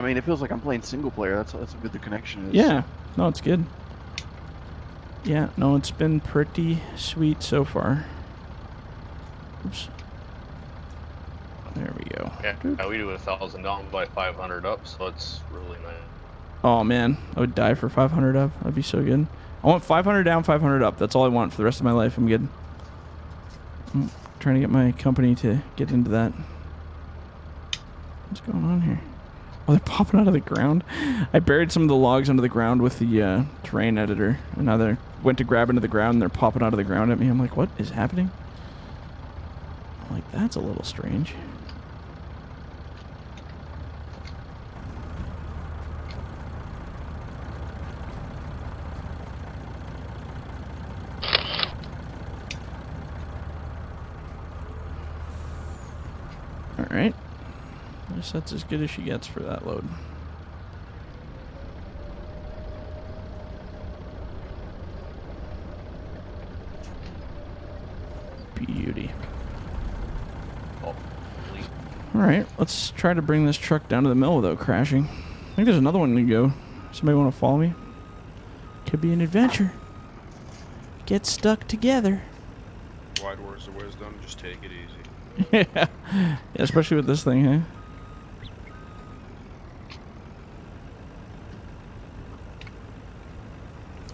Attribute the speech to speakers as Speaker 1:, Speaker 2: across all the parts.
Speaker 1: I mean, it feels like I'm playing single player. That's how good the connection is.
Speaker 2: Yeah. No, it's good. Yeah, no, it's been pretty sweet so far. Oops. There we go.
Speaker 3: Yeah, we do 1,000 down by 500 up, so it's really nice.
Speaker 2: Oh man, I would die for 500 up. That'd be so good. I want 500 down, 500 up. That's all I want for the rest of my life. I'm good. I'm trying to get my company to get into that. What's going on here? Oh, they're popping out of the ground. I buried some of the logs under the ground with the terrain editor, and now they went to grab into the ground and they're popping out of the ground at me. I'm like, what is happening? I'm like, that's a little strange. Alright. I guess that's as good as she gets for that load. Beauty. Alright, let's try to bring this truck down to the mill without crashing. I think there's another one to go. Somebody want to follow me? Could be an adventure. Get stuck together.
Speaker 4: Wide words of wisdom, just take it easy.
Speaker 2: Yeah, especially with this thing, huh?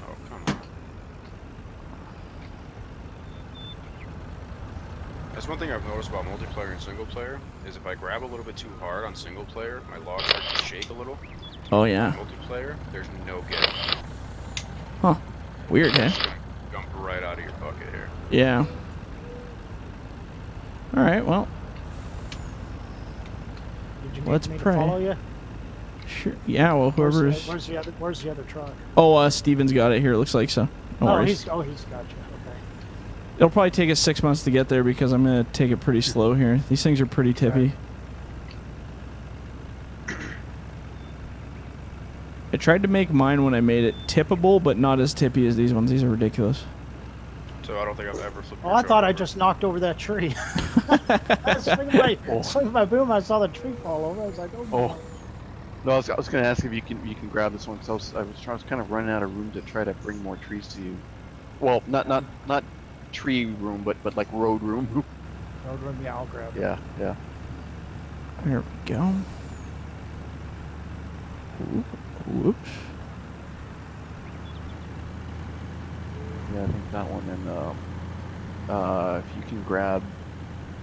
Speaker 4: Oh, come on. That's one thing I've noticed about multiplayer and single player, is if I grab a little bit too hard on single player, my logs start to shake a little.
Speaker 2: Oh, yeah.
Speaker 4: Multiplayer, there's no getting.
Speaker 2: Huh. Weird, huh?
Speaker 4: Jump right out of your bucket here.
Speaker 2: Yeah. Alright, well.
Speaker 5: Did you need
Speaker 2: Let's
Speaker 5: me
Speaker 2: pray.
Speaker 5: to follow you?
Speaker 2: Sure. Yeah, well, whoever's...
Speaker 5: Where's the other truck?
Speaker 2: Oh, Steven's got it here. It looks like so. No worries.
Speaker 5: He's got you. Okay.
Speaker 2: It'll probably take us 6 months to get there because I'm going to take it pretty slow here. These things are pretty tippy. I tried to make mine when I made it tippable, but not as tippy as these ones. These are ridiculous.
Speaker 4: So I don't think I've ever flipped.
Speaker 5: Oh, I thought I just knocked over that tree. I was swinging my boom. I saw the tree fall over. I was like, oh.
Speaker 1: Oh. No, I was going to ask if you can grab this one because I was kind of running out of room to try to bring more trees to you. Well, not tree room, but like road room.
Speaker 5: Road room, yeah, I'll grab it.
Speaker 1: Yeah.
Speaker 2: There we go. Whoops.
Speaker 1: Yeah, I think that one. And if you can grab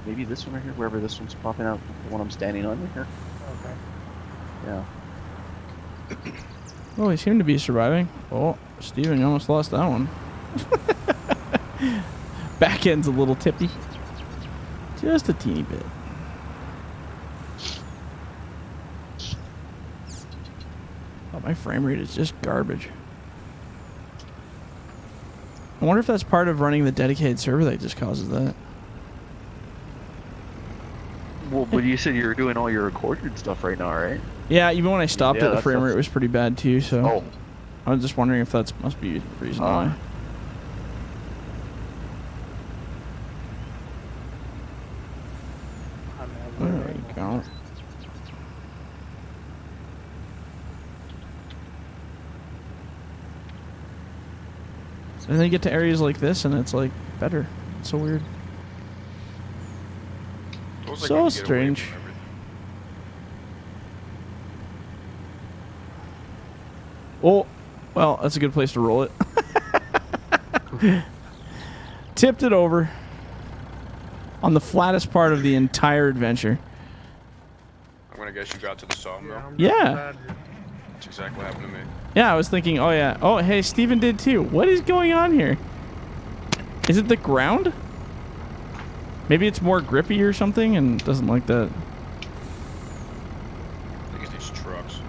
Speaker 1: maybe this one right here, wherever this one's popping out, the one I'm standing on right here.
Speaker 5: Okay.
Speaker 1: Yeah.
Speaker 2: Oh, he seemed to be surviving. Oh, Steven, you almost lost that one. Back end's a little tippy. Just a teeny bit. Oh, my frame rate is just garbage. I wonder if that's part of running the dedicated server that just causes that.
Speaker 1: Well, but you said you were doing all your recorded stuff right now, right?
Speaker 2: Yeah, even when I stopped
Speaker 1: Yeah,
Speaker 2: it, the frame rate was pretty bad too, so...
Speaker 1: Oh.
Speaker 2: I was just wondering if that must be the reason why. There we go. And then you get to areas like this, and it's like better. It's so weird. So strange. Oh, well, that's a good place to roll it. Tipped it over on the flattest part of the entire adventure.
Speaker 4: I'm gonna guess you got to the sawmill.
Speaker 2: Yeah.
Speaker 4: That's exactly what happened to me.
Speaker 2: Yeah, I was thinking, oh yeah. Oh, hey, Steven did too. What is going on here? Is it the ground? Maybe it's more grippy or something and doesn't like that.
Speaker 4: I think it's these trucks.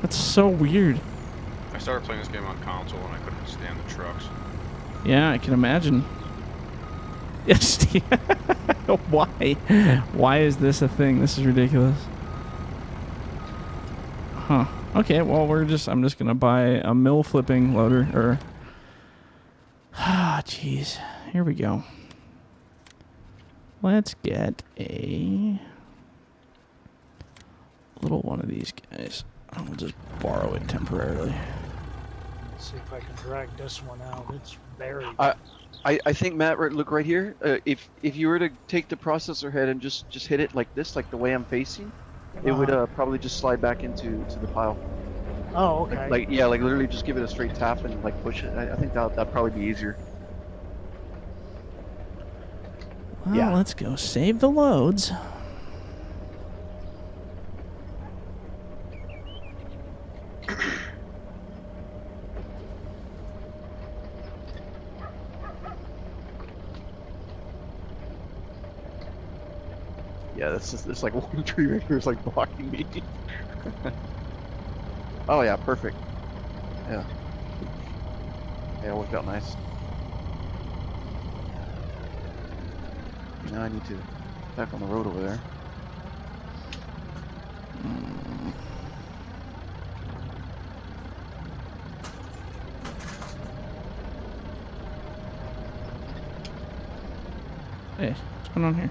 Speaker 2: That's so weird.
Speaker 4: I started playing this game on console and I couldn't stand the trucks.
Speaker 2: Yeah, I can imagine. Yes, why? Why is this a thing? This is ridiculous. Huh. Okay, well, I'm just gonna buy a mill flipping loader, or... Ah, jeez. Here we go. Let's get a little one of these guys. I'll just borrow it temporarily.
Speaker 5: Let's see if I can drag this one out. It's buried.
Speaker 1: I think Matt, look right here. If you were to take the processor head and just hit it like this, like the way I'm facing, it would probably just slide back into the pile.
Speaker 5: Oh, okay.
Speaker 1: Like yeah, like literally just give it a straight tap and like push it. I think that'd probably be easier.
Speaker 2: Well,
Speaker 1: Yeah.
Speaker 2: let's go save the loads.
Speaker 1: Yeah, that's just there's like one tree right here is like blocking me. Oh yeah, perfect. Yeah. Yeah, it worked out nice. Now I need to back on the road over there.
Speaker 2: Hey, what's going on here?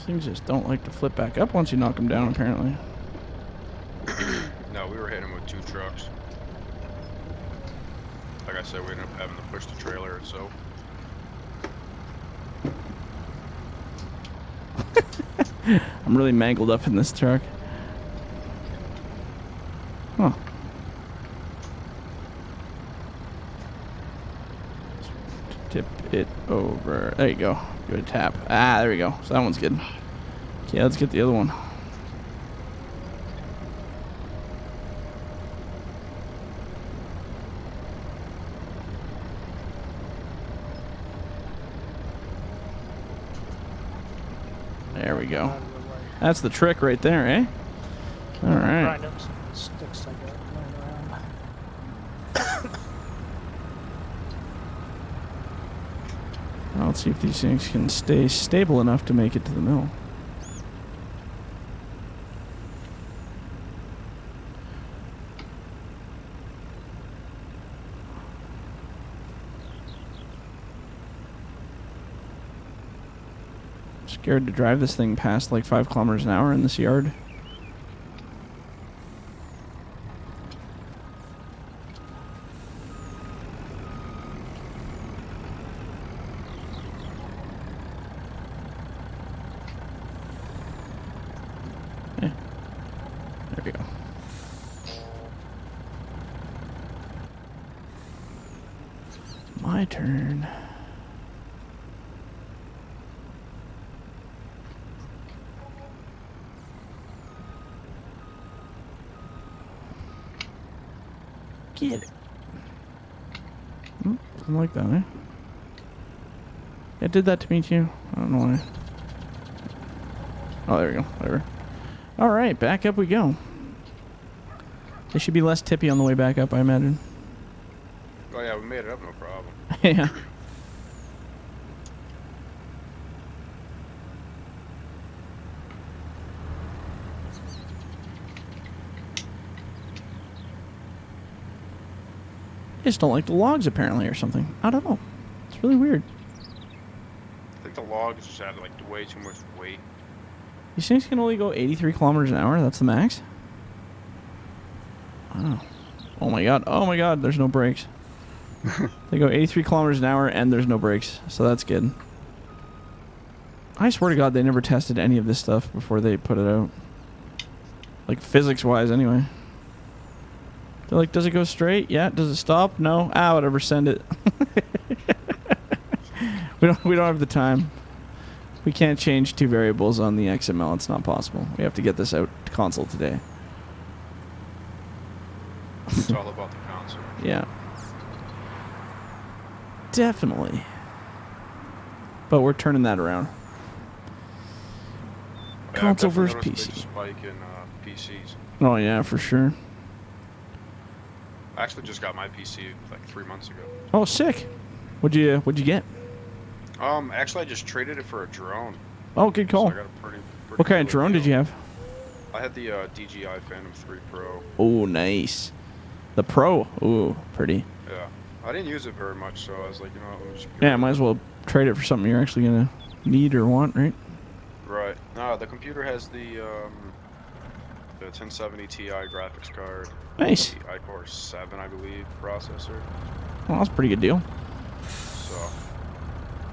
Speaker 2: Things just don't like to flip back up once you knock them down, apparently.
Speaker 4: No, we were hitting them with 2 trucks. Like I said, we ended up having to push the trailer itself.
Speaker 2: I'm really mangled up in this truck. Huh. Tip it over. There you go. Good tap. Ah, there we go. So that one's good. Okay, let's get the other one. There we go.
Speaker 5: Out of the way.
Speaker 2: That's the trick right there, eh? All right.
Speaker 5: Grind up some sticks I got laying around.
Speaker 2: Well, let's see if these things can stay stable enough to make it to the mill. Scared to drive this thing past like 5 kilometers an hour in this yard. There we go. My turn. Get it. Something like that, eh? It did that to me too. I don't know why. Oh, there we go. Whatever. Alright, back up we go. They should be less tippy on the way back up, I imagine.
Speaker 4: Oh yeah, we made it up, no problem.
Speaker 2: Yeah. They just don't like the logs apparently or something. I don't know. It's really weird.
Speaker 4: I think the logs just had like way too much weight.
Speaker 2: These things can only go 83 kilometers an hour. That's the max? Wow. Oh my god. Oh my god. There's no brakes. They go 83 kilometers an hour and there's no brakes. So that's good. I swear to god they never tested any of this stuff before they put it out. Like physics-wise anyway. They're like, does it go straight? Yeah. Does it stop? No. Ah, whatever. Send it. We don't have the time. We can't change 2 variables on the XML. It's not possible. We have to get this out to console today.
Speaker 4: It's all about the console.
Speaker 2: Yeah. Definitely. But we're turning that around.
Speaker 4: Yeah,
Speaker 2: Console
Speaker 4: I've
Speaker 2: versus
Speaker 4: definitely noticed a big
Speaker 2: PC.
Speaker 4: spike in PCs.
Speaker 2: Oh yeah, for sure.
Speaker 4: I actually just got my PC like 3 months ago.
Speaker 2: Oh, sick. What'd you get?
Speaker 4: Actually I just traded it for a drone.
Speaker 2: Oh, good call.
Speaker 4: So I got a pretty
Speaker 2: What kind of
Speaker 4: cool
Speaker 2: drone did
Speaker 4: deal.
Speaker 2: you have?
Speaker 4: I had the DJI Phantom 3 Pro.
Speaker 2: Oh, nice. The Pro. Ooh, pretty.
Speaker 4: Yeah. I didn't use it very much, so I was like, you know what, let me just get
Speaker 2: Yeah,
Speaker 4: rid
Speaker 2: might
Speaker 4: of
Speaker 2: as well trade it for something you're actually gonna need or want, right?
Speaker 4: it. Right. No, the computer has the 1070 Ti graphics card.
Speaker 2: Nice.
Speaker 4: The iCore 7, I believe, processor.
Speaker 2: Well, that's a pretty good deal.
Speaker 4: So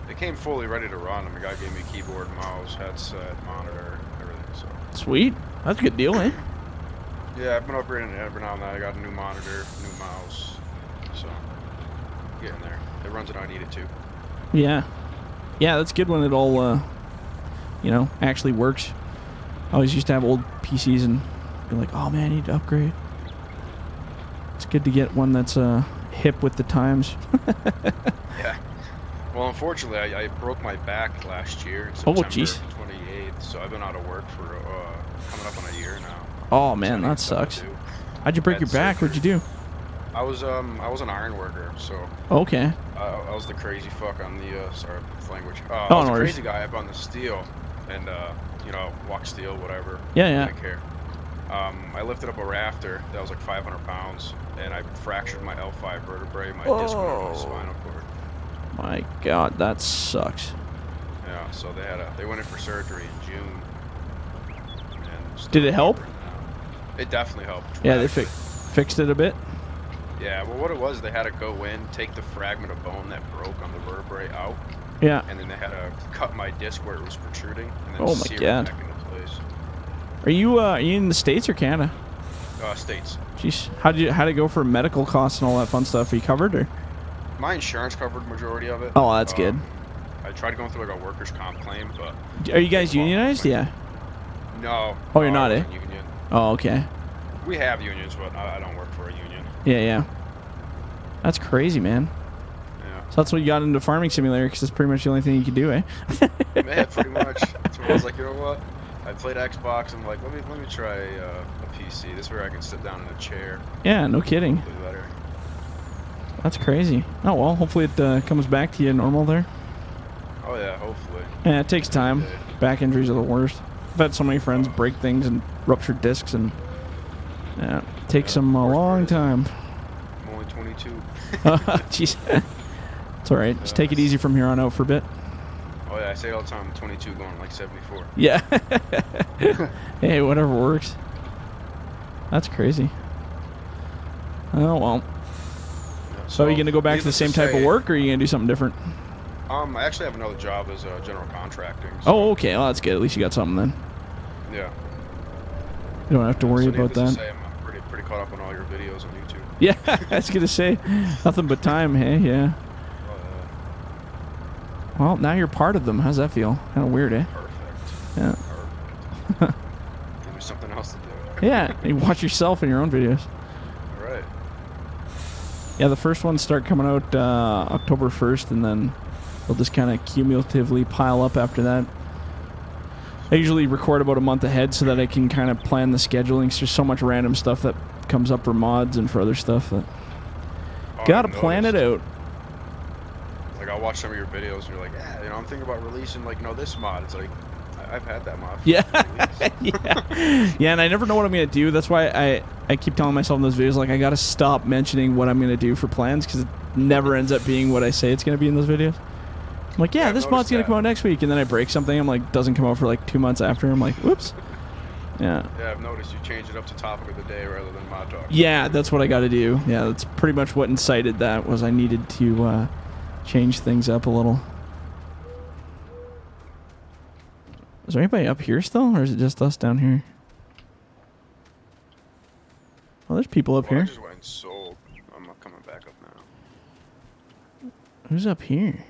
Speaker 4: it came fully ready to run. The guy gave me keyboard, mouse, headset, monitor, everything. So
Speaker 2: Sweet. That's a good deal, eh?
Speaker 4: yeah, I've been upgrading it every now and then. I got a new monitor, new mouse. So getting there. It runs it how I need it to.
Speaker 2: Yeah. Yeah, that's good when it all, you know, actually works. I always used to have old PCs and be like, oh man, I need to upgrade. It's good to get one that's hip with the times.
Speaker 4: Yeah. Well, unfortunately, I broke my back last year in
Speaker 2: Oh,
Speaker 4: September
Speaker 2: jeez.
Speaker 4: 28th, so I've been out of work for coming up on a year now.
Speaker 2: Oh man,
Speaker 4: So I need
Speaker 2: that
Speaker 4: stuff to
Speaker 2: sucks.
Speaker 4: do.
Speaker 2: How'd you break
Speaker 4: Had
Speaker 2: your back? What'd you do?
Speaker 4: I was an iron worker, so
Speaker 2: Okay.
Speaker 4: I was the crazy fuck on the sorry for language. I
Speaker 2: Oh,
Speaker 4: was
Speaker 2: no
Speaker 4: the
Speaker 2: worries.
Speaker 4: crazy guy up on the steel, and you know, walk steel, whatever.
Speaker 2: Yeah, yeah.
Speaker 4: Didn't care. I lifted up a rafter that was like 500 pounds, and I fractured my L5 vertebrae, my disc went out of my spinal cord.
Speaker 2: My God, that sucks.
Speaker 4: Yeah, so they went in for surgery in June. And still
Speaker 2: Did it help?
Speaker 4: recovering now. It definitely helped.
Speaker 2: Yeah, they
Speaker 4: dramatically.
Speaker 2: fixed it a bit.
Speaker 4: Yeah, well, what it was, they had to go in, take the fragment of bone that broke on the vertebrae out,
Speaker 2: Yeah.
Speaker 4: and then they had to cut my disc where it was protruding, and then
Speaker 2: Oh my
Speaker 4: sear
Speaker 2: God.
Speaker 4: it back into place.
Speaker 2: Are you in the States or Canada?
Speaker 4: States.
Speaker 2: Jeez, how'd it go for medical costs and all that fun stuff? Are you covered or?
Speaker 4: My insurance covered majority of it.
Speaker 2: Oh, that's good.
Speaker 4: I tried going through like a workers' comp claim, but
Speaker 2: Are you guys unionized? Yeah.
Speaker 4: no.
Speaker 2: Oh, you're
Speaker 4: I
Speaker 2: not, eh?
Speaker 4: wasn't union.
Speaker 2: Oh, okay.
Speaker 4: We have unions, but I don't work for a union.
Speaker 2: Yeah, yeah. That's crazy, man.
Speaker 4: Yeah.
Speaker 2: So that's what you got into Farming Simulator, because that's pretty much the only thing you could do, eh?
Speaker 4: Yeah, pretty much. So I was like, you know what? I played Xbox. I'm like, let me try a PC. This is where I can sit down in a chair.
Speaker 2: Yeah, no kidding.
Speaker 4: Hopefully better.
Speaker 2: That's crazy. Oh well, hopefully it comes back to you normal there.
Speaker 4: Oh yeah, hopefully.
Speaker 2: Yeah, it takes time. Back injuries are the worst. I've had so many friends break things and rupture discs, and yeah, it takes them a
Speaker 4: worst part
Speaker 2: long
Speaker 4: is-
Speaker 2: time.
Speaker 4: I'm only 22.
Speaker 2: Jeez. It's alright. Just take it easy from here on out for a bit.
Speaker 4: Oh yeah, I say it all the time. I'm 22 going like 74.
Speaker 2: Yeah. Hey, whatever works. That's crazy. Oh, well.
Speaker 4: Yeah,
Speaker 2: So are you going to go back to the
Speaker 4: needless
Speaker 2: same type of
Speaker 4: say,
Speaker 2: work, or are you going to do something different?
Speaker 4: I actually have another job as general contracting. So,
Speaker 2: Oh, okay. Well, that's good. At least you got something then.
Speaker 4: yeah.
Speaker 2: You don't have to worry
Speaker 4: So
Speaker 2: about
Speaker 4: needless to
Speaker 2: that.
Speaker 4: say, I'm pretty caught up on all your videos on YouTube.
Speaker 2: Yeah, I was going to say. Nothing but time, hey? Yeah.
Speaker 4: Oh,
Speaker 2: Well, now you're part of them. How's that feel? Kind of weird, eh?
Speaker 4: perfect.
Speaker 2: Yeah.
Speaker 4: Perfect. Give me something else to do.
Speaker 2: Yeah. You watch yourself in your own videos.
Speaker 4: All right.
Speaker 2: Yeah, the first ones start coming out October 1st, and then they'll just kind of cumulatively pile up after that. I usually record about a month ahead so that I can kind of plan the scheduling. 'Cause there's so much random stuff that comes up for mods and for other stuff that
Speaker 4: Oh,
Speaker 2: gotta
Speaker 4: I've
Speaker 2: plan it
Speaker 4: noticed.
Speaker 2: out.
Speaker 4: Like I'll watch some of your videos and you're like, yeah, you know, I'm thinking about releasing like, you know, this mod. It's like, I've had that mod. For
Speaker 2: Yeah.
Speaker 4: release.
Speaker 2: yeah. Yeah, and I never know what I'm going to do. That's why I keep telling myself in those videos, like, I got to stop mentioning what I'm going to do for plans, because it never ends up being what I say it's going to be in those videos. I'm like, yeah,
Speaker 4: Yeah, I've
Speaker 2: this mod's
Speaker 4: noticed
Speaker 2: going to
Speaker 4: that.
Speaker 2: come out next week, and then I break something. I'm like, doesn't come out for like 2 months after. I'm like, whoops. Yeah.
Speaker 4: Yeah, I've noticed you change it up to topic of the day rather than mod talk.
Speaker 2: Yeah, that's what I got to do. Yeah, that's pretty much what incited that, was I needed to change things up a little. Is there anybody up here still, or is it just us down here? Oh, there's people up
Speaker 4: Well, I
Speaker 2: here.
Speaker 4: just went and sold. I'm not coming back up now.
Speaker 2: Who's up here?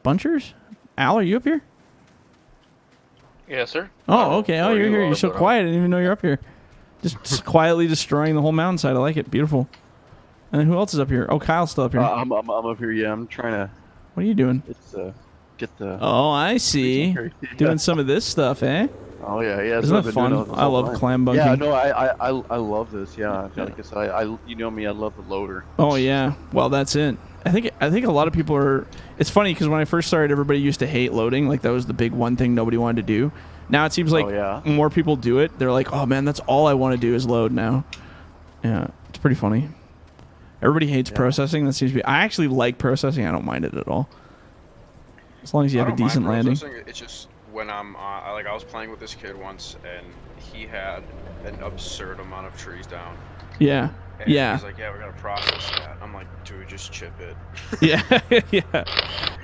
Speaker 2: Bunchers? Al, are you up here?
Speaker 3: Yes, sir.
Speaker 2: Oh, okay. Oh,
Speaker 3: Or
Speaker 2: you're
Speaker 3: you
Speaker 2: here.
Speaker 3: are,
Speaker 2: You're so
Speaker 3: but,
Speaker 2: quiet. I didn't even know you're up here. Just quietly destroying the whole mountainside. I like it. Beautiful. And then who else is up here? Oh, Kyle's still up here.
Speaker 1: I'm up here. Yeah, I'm trying to.
Speaker 2: What are you doing?
Speaker 1: It's get the.
Speaker 2: Oh, I see.
Speaker 1: Yeah.
Speaker 2: Doing some of this stuff, eh?
Speaker 1: Oh yeah, yeah. that's
Speaker 2: Isn't
Speaker 1: what
Speaker 2: that
Speaker 1: I've been doing
Speaker 2: fun?
Speaker 1: all this
Speaker 2: I
Speaker 1: whole
Speaker 2: love
Speaker 1: time.
Speaker 2: clam bunking.
Speaker 1: Yeah, no, I love this. Yeah, like I said, I you know me, I love the loader.
Speaker 2: Oh yeah. Well, that's it. I think a lot of people are. It's funny because when I first started, everybody used to hate loading. Like that was the big one thing nobody wanted to do. Now it seems like
Speaker 1: Oh, yeah.
Speaker 2: more people do it. They're like, oh man, that's all I want to do is load now. Yeah, it's pretty funny. Everybody hates
Speaker 1: Yeah.
Speaker 2: processing. That seems to be. I actually like processing. I don't mind it at all. As long as you
Speaker 4: I
Speaker 2: have a
Speaker 4: don't mind
Speaker 2: decent landing.
Speaker 4: processing, It's just when I was playing with this kid once, and he had an absurd amount of trees down.
Speaker 2: Yeah.
Speaker 4: And
Speaker 2: Yeah.
Speaker 4: he's like, yeah, we gotta process that. I'm like, dude, just chip it.
Speaker 2: Yeah. Yeah.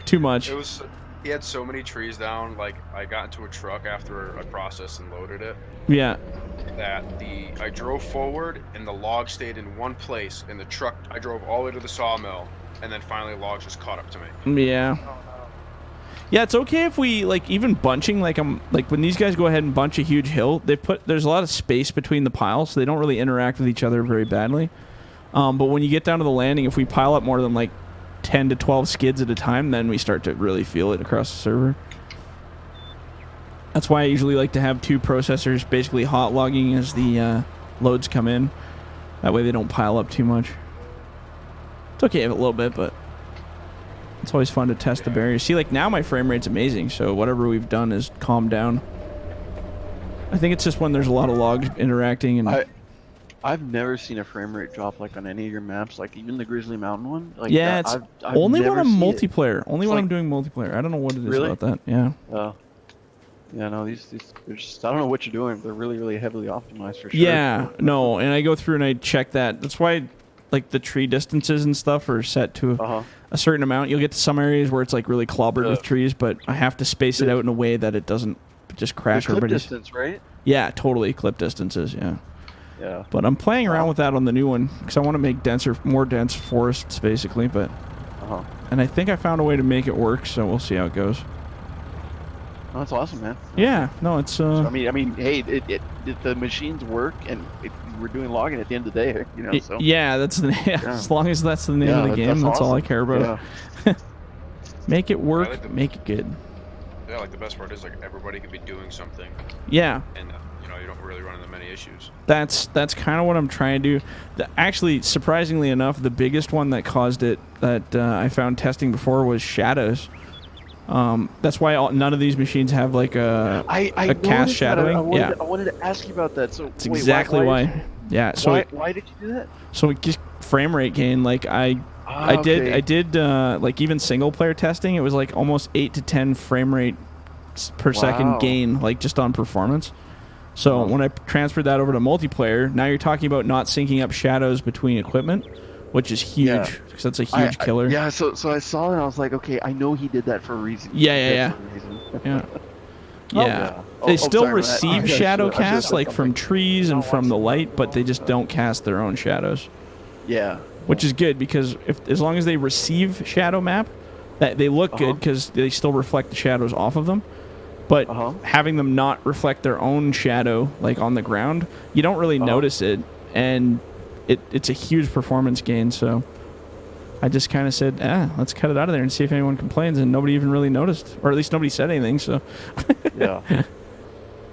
Speaker 2: Too much.
Speaker 4: It was. He had so many trees down. Like, I got into a truck after I processed and loaded it.
Speaker 2: Yeah.
Speaker 4: That I drove forward and the log stayed in one place. In the truck, I drove all the way to the sawmill, and then finally logs just caught up to me.
Speaker 2: Yeah. Yeah, it's okay if we like even bunching like when these guys go ahead and bunch a huge hill, there's a lot of space between the piles, so they don't really interact with each other very badly. But when you get down to the landing, if we pile up more than like 10 to 12 skids at a time, then we start to really feel it across the server. That's why I usually like to have 2 processors basically hot logging as the loads come in. That way they don't pile up too much. It's okay a little bit, but it's always fun to test the barriers. See, like now my frame rate's amazing, so whatever we've done is calmed down. I think it's just when there's a lot of logs interacting and...
Speaker 1: I've never seen a frame rate drop like on any of your maps, like even the Grizzly Mountain one. Like
Speaker 2: yeah,
Speaker 1: that,
Speaker 2: it's
Speaker 1: I've
Speaker 2: only
Speaker 1: never
Speaker 2: when I'm
Speaker 1: seen it.
Speaker 2: multiplayer. Only when
Speaker 1: like-
Speaker 2: I'm doing multiplayer. I don't know what it is
Speaker 1: Really?
Speaker 2: about that. Yeah.
Speaker 1: Yeah, no, these they're just, I don't know what you're doing. They're really, really heavily optimized for sure.
Speaker 2: Yeah, no, and I go through and I check that. That's why, like, the tree distances and stuff are set to a certain amount. You'll get to some areas where it's like really clobbered with trees, but I have to space it out in a way that it doesn't just crash
Speaker 1: Clip
Speaker 2: everybody's.
Speaker 1: distance, right?
Speaker 2: Yeah, totally clip distances. Yeah.
Speaker 1: Yeah.
Speaker 2: But I'm playing around with that on the new one because I want to make more dense forests, basically. But and I think I found a way to make it work, so we'll see how it goes.
Speaker 1: Oh, that's awesome, man.
Speaker 2: Yeah, no, it's.
Speaker 1: So, I mean, hey, the machines work, and we're doing logging at the end of the day, you know. So
Speaker 2: yeah, that's as long as that's the name of the game, that's all I care about.
Speaker 1: Yeah.
Speaker 2: Make it work,
Speaker 4: like
Speaker 2: make it good.
Speaker 4: Yeah, like the best part is like everybody could be doing something.
Speaker 2: Yeah.
Speaker 4: And you don't really run into many issues.
Speaker 2: That's kind of what I'm trying to do. Actually, surprisingly enough, the biggest one that caused it that I found testing before was shadows. That's why none of these machines have like a cast shadowing.
Speaker 1: I wanted to ask you about that. So
Speaker 2: that's exactly why. Yeah. So
Speaker 1: why did you do that?
Speaker 2: So it just frame rate gain. Like I did like even single player testing. It was like almost 8 to 10 frame rate per second gain, like just on performance. So when I transferred that over to multiplayer, now you're talking about not syncing up shadows between equipment, which is huge because that's a huge killer.
Speaker 1: Yeah, so I saw it and I was like, okay, I know he did that for a reason.
Speaker 2: Yeah. They still receive shadow cast like from trees and from the light, but they just don't cast their own shadows.
Speaker 1: Yeah.
Speaker 2: Which is good because as long as they receive shadow map, that they look good because they still reflect the shadows off of them. But having them not reflect their own shadow, like on the ground, you don't really notice it, and it's a huge performance gain. So I just kind of said, let's cut it out of there and see if anyone complains, and nobody even really noticed, or at least nobody said anything. So
Speaker 1: yeah,
Speaker 2: I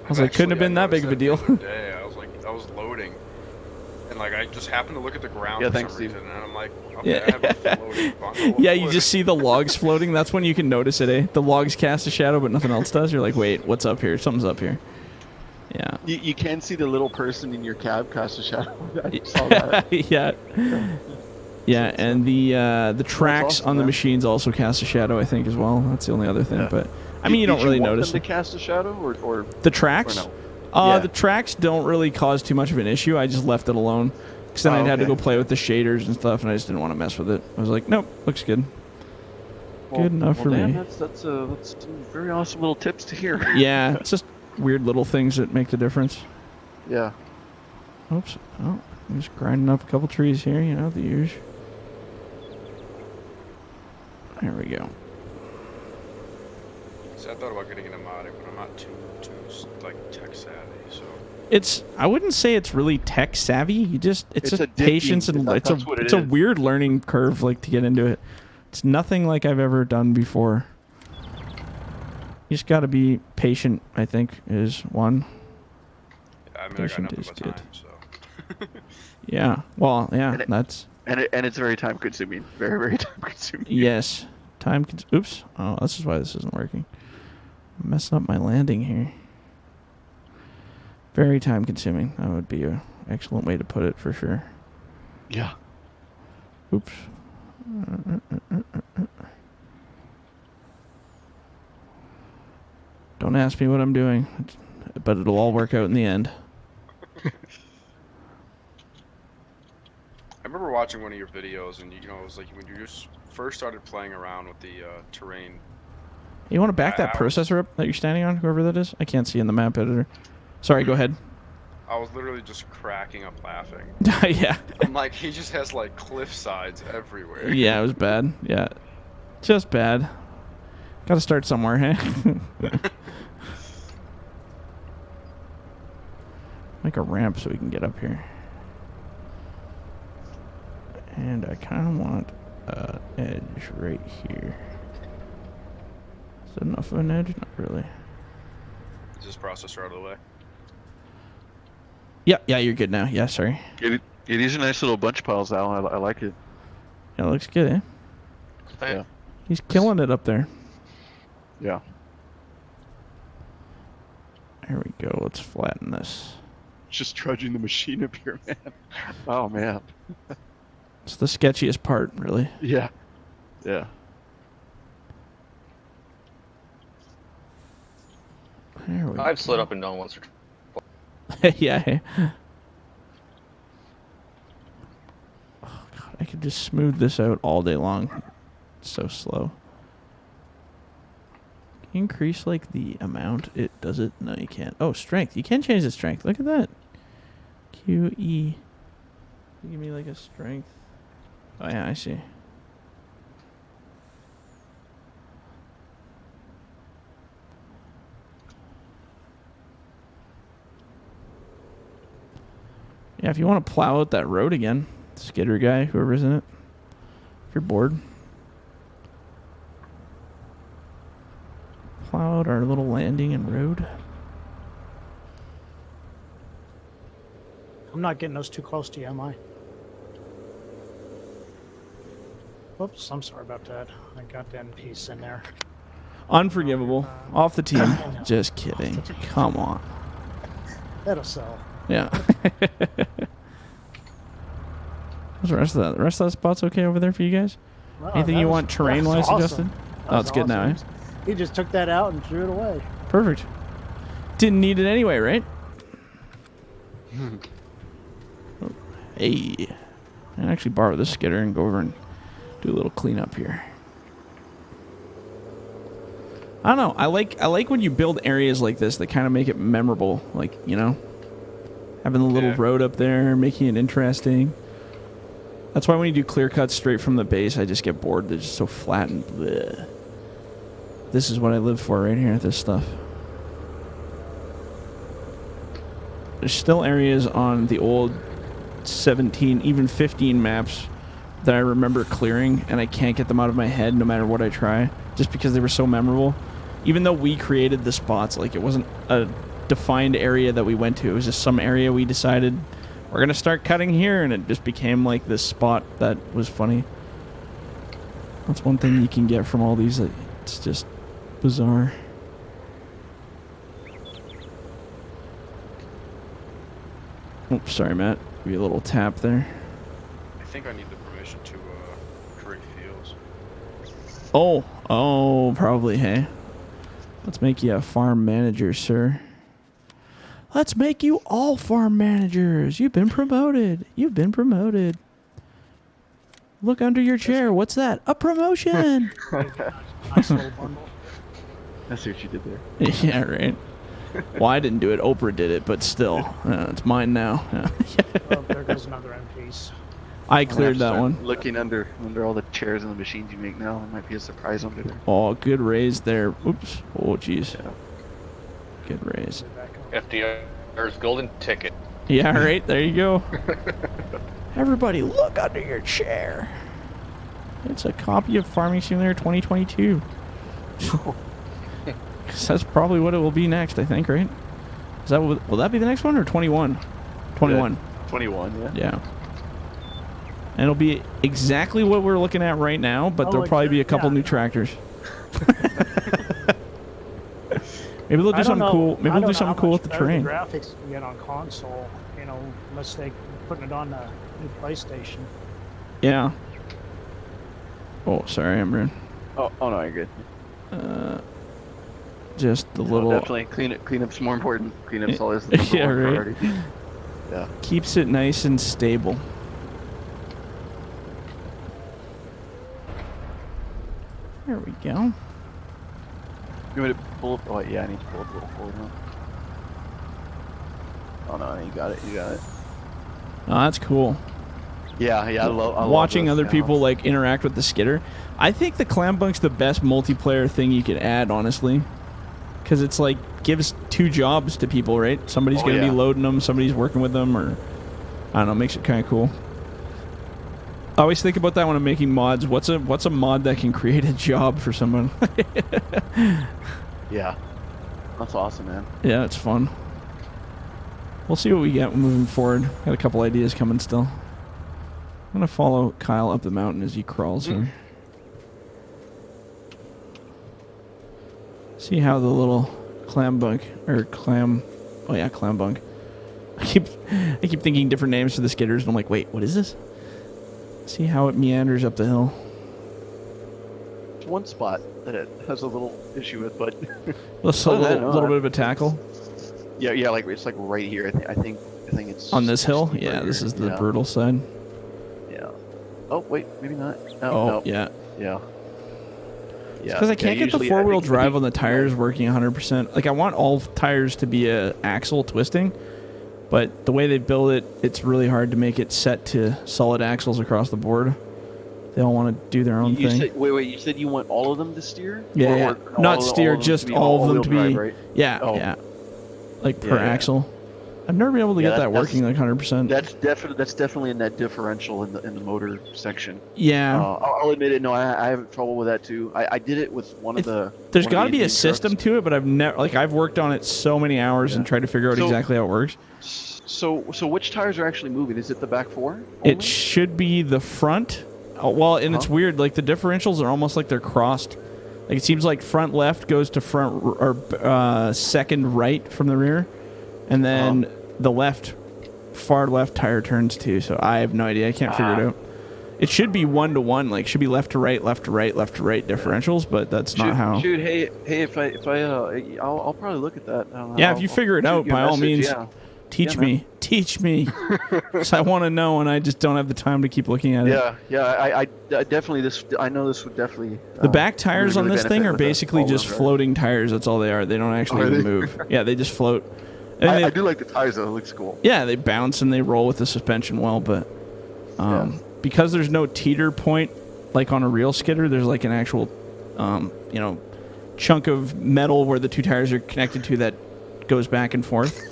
Speaker 2: was like, couldn't have been that big of a deal.
Speaker 4: Day, I was loading, and like I just happened to look at the ground for some reason, and I'm like, okay, I have a floating bundle.
Speaker 2: Yeah, you just see the logs floating. That's when you can notice it, eh? The logs cast a shadow, but nothing else does. You're like, wait, what's up here? Something's up here. Yeah.
Speaker 1: You can see the little person in your cab cast a shadow. I saw that.
Speaker 2: Yeah. Yeah, and the tracks on the machines also cast a shadow, I think, as well. That's the only other thing. But I mean, you don't really notice
Speaker 1: them to cast a shadow, or
Speaker 2: the tracks.
Speaker 1: Or no?
Speaker 2: The tracks don't really cause too much of an issue. I just left it alone because then I'd had to go play with the shaders and stuff, and I just didn't want to mess with it. I was like, nope, looks good. Good enough for me.
Speaker 1: That's some very awesome little tips to hear.
Speaker 2: Yeah, it's just weird little things that make the difference.
Speaker 1: Yeah.
Speaker 2: Oops. Oh, I'm just grinding up a couple trees here. You know, the usual. There we go.
Speaker 4: So I thought about getting into modding, but I'm not too like tech savvy. So
Speaker 2: I wouldn't say it's really tech savvy. It's just patience and it's a weird learning curve, like, to get into it. It's nothing like I've ever done before. You just got to be patient, I think, is one.
Speaker 4: Yeah, I mean,
Speaker 2: patient
Speaker 4: I got
Speaker 2: is
Speaker 4: nothing
Speaker 2: good.
Speaker 4: but time, so.
Speaker 2: Yeah. Well, yeah.
Speaker 1: And it's very time consuming. Very, very time consuming.
Speaker 2: Yes. Oops. Oh, this is why this isn't working. I'm messing up my landing here. Very time consuming. That would be an excellent way to put it, for sure.
Speaker 1: Yeah.
Speaker 2: Oops. Don't ask me what I'm doing, but it'll all work out in the end.
Speaker 4: I remember watching one of your videos, and it was like when you just first started playing around with the terrain.
Speaker 2: You want to back that
Speaker 4: I was-
Speaker 2: processor up that you're standing on, whoever that is? I can't see in the map editor. Sorry, go ahead.
Speaker 4: I was literally just cracking up laughing.
Speaker 2: Yeah.
Speaker 4: I'm like, he just has like cliff sides everywhere.
Speaker 2: Yeah, it was bad. Yeah. Just bad. Gotta start somewhere, hey? Make a ramp so we can get up here. And I kind of want an edge right here. Is that enough of an edge? Not really.
Speaker 4: Is this processor out of the way?
Speaker 2: Yeah, you're good now. Yeah, sorry.
Speaker 1: These are nice little bunch piles, Al. I like it.
Speaker 2: Yeah, it looks good, eh?
Speaker 3: Hey,
Speaker 1: Yeah.
Speaker 2: He's killing it up there.
Speaker 1: Yeah.
Speaker 2: Here we go. Let's flatten this.
Speaker 1: Just trudging the machine up here, man. Oh man.
Speaker 2: It's the sketchiest part, really.
Speaker 1: Yeah. Yeah.
Speaker 2: There we
Speaker 3: I've
Speaker 2: go.
Speaker 3: slid up and down once or twice.
Speaker 2: Yeah. Hey. Oh, God, I could just smooth this out all day long. It's so slow. Increase, like, the amount it does it? No, you can't. Oh, strength. You can change the strength. Look at that. QE. Give me, like, a strength. Oh, yeah, I see. Yeah, if you want to plow out that road again, skidder guy, whoever's in it, if you're bored, plow out our little landing and road.
Speaker 5: I'm not getting those too close to you, am I? Whoops, I'm sorry about that. I got that piece in there.
Speaker 2: Unforgivable. Off the team. Just kidding. Come on.
Speaker 5: That'll sell.
Speaker 2: Yeah. What's the rest of that? The rest of that spot's okay over there for you guys?
Speaker 5: Wow,
Speaker 2: Anything
Speaker 5: that
Speaker 2: you
Speaker 5: was-
Speaker 2: want
Speaker 5: that
Speaker 2: terrain-wise
Speaker 5: was awesome.
Speaker 2: adjusted?
Speaker 5: That
Speaker 2: Oh,
Speaker 5: was
Speaker 2: it's good now, eh?
Speaker 5: awesome. He just took that out and threw it away.
Speaker 2: Perfect. Didn't need it anyway, right? Oh, hey. I can actually borrow this skidder and go over and do a little cleanup here. I don't know. I like when you build areas like this that kind of make it memorable. Like, you know, having the little
Speaker 4: Yeah.
Speaker 2: road up there, making it interesting. That's why when you do clear cuts straight from the base, I just get bored. They're just so flat and bleh. This is what I live for right here, this stuff. There's still areas on the old 17, even 15 maps that I remember clearing, and I can't get them out of my head no matter what I try, just because they were so memorable. Even though we created the spots, like it wasn't a defined area that we went to. It was just some area we decided we're going to start cutting here, and it just became like this spot that was funny. That's one thing you can get from all these. It's just bizarre. Oops, sorry, Matt. Give you a little tap there.
Speaker 4: I think I need the permission to create fields.
Speaker 2: Oh, probably, hey. Let's make you a farm manager, sir. Let's make you all farm managers. You've been promoted. You've been promoted. Look under your chair. What's that? A promotion.
Speaker 5: Nice little bundle.
Speaker 1: I see what you did there.
Speaker 2: Yeah, right. Well, I didn't do it. Oprah did it, but still, it's mine now.
Speaker 5: Oh, there goes another end piece.
Speaker 2: I
Speaker 1: I'm gonna
Speaker 2: cleared
Speaker 1: have to
Speaker 2: that
Speaker 1: start
Speaker 2: one.
Speaker 1: Looking under all the chairs and the machines you make now, there might be a surprise under there.
Speaker 2: Oh, good raise there. Oops. Oh, jeez.
Speaker 1: Yeah.
Speaker 2: Good raise.
Speaker 3: FDR's golden ticket.
Speaker 2: Yeah, right. There you go. Everybody, look under your chair. It's a copy of Farming Simulator 2022. 'Cause that's probably what it will be next, I think, right? Is that will that be the next one or 21? 21.
Speaker 1: 21, yeah.
Speaker 2: Yeah. And it'll be exactly what we're looking at right now, but
Speaker 5: Oh,
Speaker 2: there'll probably be a couple
Speaker 5: yeah.
Speaker 2: new tractors. Maybe they'll do
Speaker 5: I don't
Speaker 2: something
Speaker 5: know-
Speaker 2: cool. Maybe
Speaker 5: I
Speaker 2: they'll
Speaker 5: don't
Speaker 2: do
Speaker 5: know
Speaker 2: something
Speaker 5: how
Speaker 2: cool
Speaker 5: much
Speaker 2: with the
Speaker 5: better
Speaker 2: terrain.
Speaker 5: graphics you get on console, unless they putting it on the new PlayStation.
Speaker 2: Yeah. Oh, sorry, Emran.
Speaker 1: Oh no, you're good.
Speaker 2: Just the
Speaker 1: No,
Speaker 2: little
Speaker 1: definitely cleanup's more important. Cleanup's always the number
Speaker 2: yeah,
Speaker 1: one
Speaker 2: right.
Speaker 1: priority. Yeah.
Speaker 2: Keeps it nice and stable. There we go.
Speaker 1: You want me to pull? Oh yeah, I need to pull up a little forward now. Oh no, you got it. You got it.
Speaker 2: Oh, that's cool.
Speaker 1: Yeah, I love
Speaker 2: Watching
Speaker 1: those
Speaker 2: other
Speaker 1: now.
Speaker 2: people like interact with the skidder. I think the clam bunk's the best multiplayer thing you could add, honestly, because it's like gives 2 jobs to people, right? Somebody's gonna be loading them, somebody's working with them, or I don't know, makes it kind of cool. I always think about that when I'm making mods. What's a mod that can create a job for someone?
Speaker 1: Yeah, that's awesome, man.
Speaker 2: Yeah, it's fun. We'll see what we get moving forward. Got a couple ideas coming still. I'm gonna follow Kyle up the mountain as he crawls here. See how the little clam bunk or clam, oh yeah, clam bunk. I keep thinking different names for the skidders, and I'm like, wait, what is this? See how it meanders up the hill.
Speaker 1: There's one spot that it has a little issue with, but
Speaker 2: Just a little bit of a tackle
Speaker 1: yeah, like it's like right here. I think it's
Speaker 2: on this hill.
Speaker 1: right
Speaker 2: Yeah,
Speaker 1: here.
Speaker 2: this is the
Speaker 1: Yeah.
Speaker 2: brutal side.
Speaker 1: Yeah. Oh wait, maybe not. No,
Speaker 2: Oh
Speaker 1: no.
Speaker 2: yeah.
Speaker 1: Yeah. Yeah.
Speaker 2: Because I can't get the
Speaker 1: usually,
Speaker 2: 4-wheel
Speaker 1: I think-
Speaker 2: drive on the tires working 100%. Like I want all tires to be a axle twisting, but the way they build it, it's really hard to make it set to solid axles across the board. They all want to do their own
Speaker 1: You
Speaker 2: thing.
Speaker 1: said, wait, you said you want all of them to steer?
Speaker 2: Yeah, yeah.
Speaker 1: Or
Speaker 2: Not steer, just all of them to be.
Speaker 1: drive, right?
Speaker 2: Yeah,
Speaker 1: Oh.
Speaker 2: yeah. Like per
Speaker 1: Yeah, yeah.
Speaker 2: axle. I've never been able to
Speaker 1: Yeah,
Speaker 2: get that
Speaker 1: that's-
Speaker 2: working like 100%.
Speaker 1: That's definitely a net differential in the motor section.
Speaker 2: Yeah.
Speaker 1: I'll admit it. No, I have trouble with that too. I did it with one of the.
Speaker 2: There's
Speaker 1: one of
Speaker 2: got to
Speaker 1: the
Speaker 2: be a
Speaker 1: Indian
Speaker 2: system
Speaker 1: trucks.
Speaker 2: to it, but I've worked on it so many hours and tried to figure out
Speaker 1: So-
Speaker 2: exactly how it works.
Speaker 1: So which tires are actually moving? Is it the back 4?
Speaker 2: It
Speaker 1: only?
Speaker 2: should be the front. Oh, well, and it's weird. Like the differentials are almost like they're crossed. Like it seems like front left goes to front or second right from the rear, and then the far left tire turns too. So I have no idea. I can't figure it out. It should be 1-to-1. Like should be left to right, left to right, left to right differentials, but that's not how.
Speaker 1: Shoot, hey, if I'll probably look at that.
Speaker 2: Yeah, if you figure it out, by all means, teach
Speaker 1: man.
Speaker 2: me. Teach me. 'Cause I want to know, and I just don't have the time to keep looking at it.
Speaker 1: Yeah. I definitely I know this would definitely.
Speaker 2: The back tires
Speaker 1: really
Speaker 2: on this thing
Speaker 1: benefit
Speaker 2: are
Speaker 1: with the
Speaker 2: basically
Speaker 1: all-wheel
Speaker 2: just
Speaker 1: drive.
Speaker 2: floating tires. That's all they are. They don't actually
Speaker 1: Are
Speaker 2: even
Speaker 1: they?
Speaker 2: move. Yeah, they just float. And
Speaker 1: I
Speaker 2: they,
Speaker 1: do like the tires though. It looks cool.
Speaker 2: yeah, they bounce and they roll with the suspension well, but
Speaker 1: Yeah.
Speaker 2: because there's no teeter point like on a real skidder, there's like an actual, chunk of metal where the 2 tires are connected to that goes back and forth.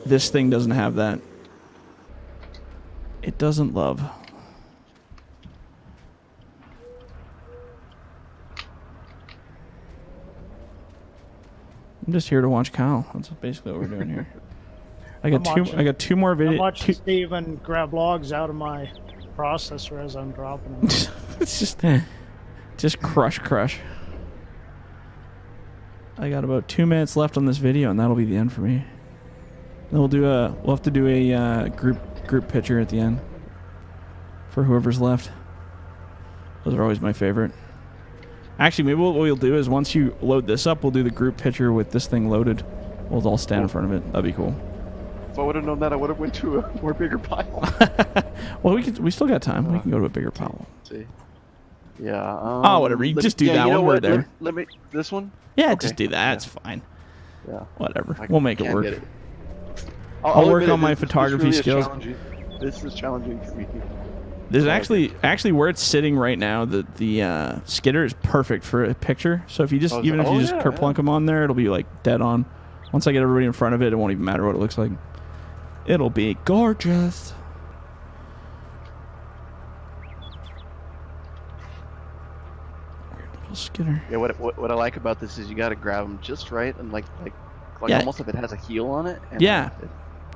Speaker 2: This thing doesn't have that. It doesn't love. I'm just here to watch Kyle. That's basically what we're doing here. I got
Speaker 5: I'm
Speaker 2: got 2 more
Speaker 5: I'm
Speaker 2: videos.
Speaker 5: watching Steven grab logs out of my processor as I'm dropping them.
Speaker 2: It's just crush. I got about 2 minutes left on this video, and that'll be the end for me. Then we'll have to do a group picture at the end for whoever's left. Those are always my favorite. Actually, maybe what we'll do is once you load this up, we'll do the group picture with this thing loaded. We'll all stand in front of it. That'd be cool.
Speaker 1: If I would have known that, I would have went to a more bigger pile.
Speaker 2: Well, we still got time. We can go to a bigger pile.
Speaker 1: Let's see. Yeah.
Speaker 2: Oh, whatever. You just do that
Speaker 1: you know
Speaker 2: one. We're
Speaker 1: what?
Speaker 2: there.
Speaker 1: Let me this one.
Speaker 2: Yeah,
Speaker 1: Okay.
Speaker 2: just do that. It's fine.
Speaker 1: Yeah.
Speaker 2: Whatever.
Speaker 1: I
Speaker 2: We'll make it
Speaker 1: can't
Speaker 2: work.
Speaker 1: get it.
Speaker 2: I'll work
Speaker 1: admit
Speaker 2: on my
Speaker 1: this
Speaker 2: photography
Speaker 1: really is
Speaker 2: skills.
Speaker 1: challenging. This is challenging for me.
Speaker 2: There's actually where it's sitting right now, the skidder is perfect for a picture. So if you just kerplunk them on there, it'll be like dead on. Once I get everybody in front of it, it won't even matter what it looks like. It'll be gorgeous. Weird little skidder.
Speaker 1: Yeah. What I like about this is you got to grab them just right and like
Speaker 2: Yeah.
Speaker 1: almost if it has a heel on it. And
Speaker 2: Yeah.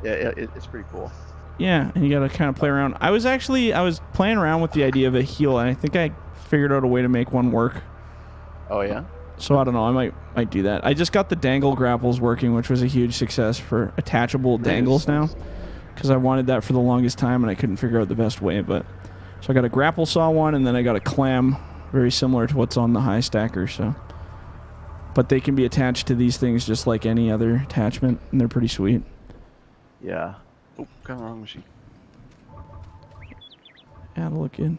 Speaker 1: It's pretty cool.
Speaker 2: Yeah, and you gotta kind of play around. I was playing around with the idea of a heel, and I think I figured out a way to make one work.
Speaker 1: Oh yeah.
Speaker 2: So I don't know. I might do that. I just got the dangle grapples working, which was a huge success for attachable dangles now, because I wanted that for the longest time and I couldn't figure out the best way. But So I got a grapple saw one, and then I got a clam, very similar to what's on the high stacker. So, but they can be attached to these things just like any other attachment, and they're pretty sweet.
Speaker 1: Yeah. Oh, kind of wrong machine.
Speaker 2: Yeah, it'll look good.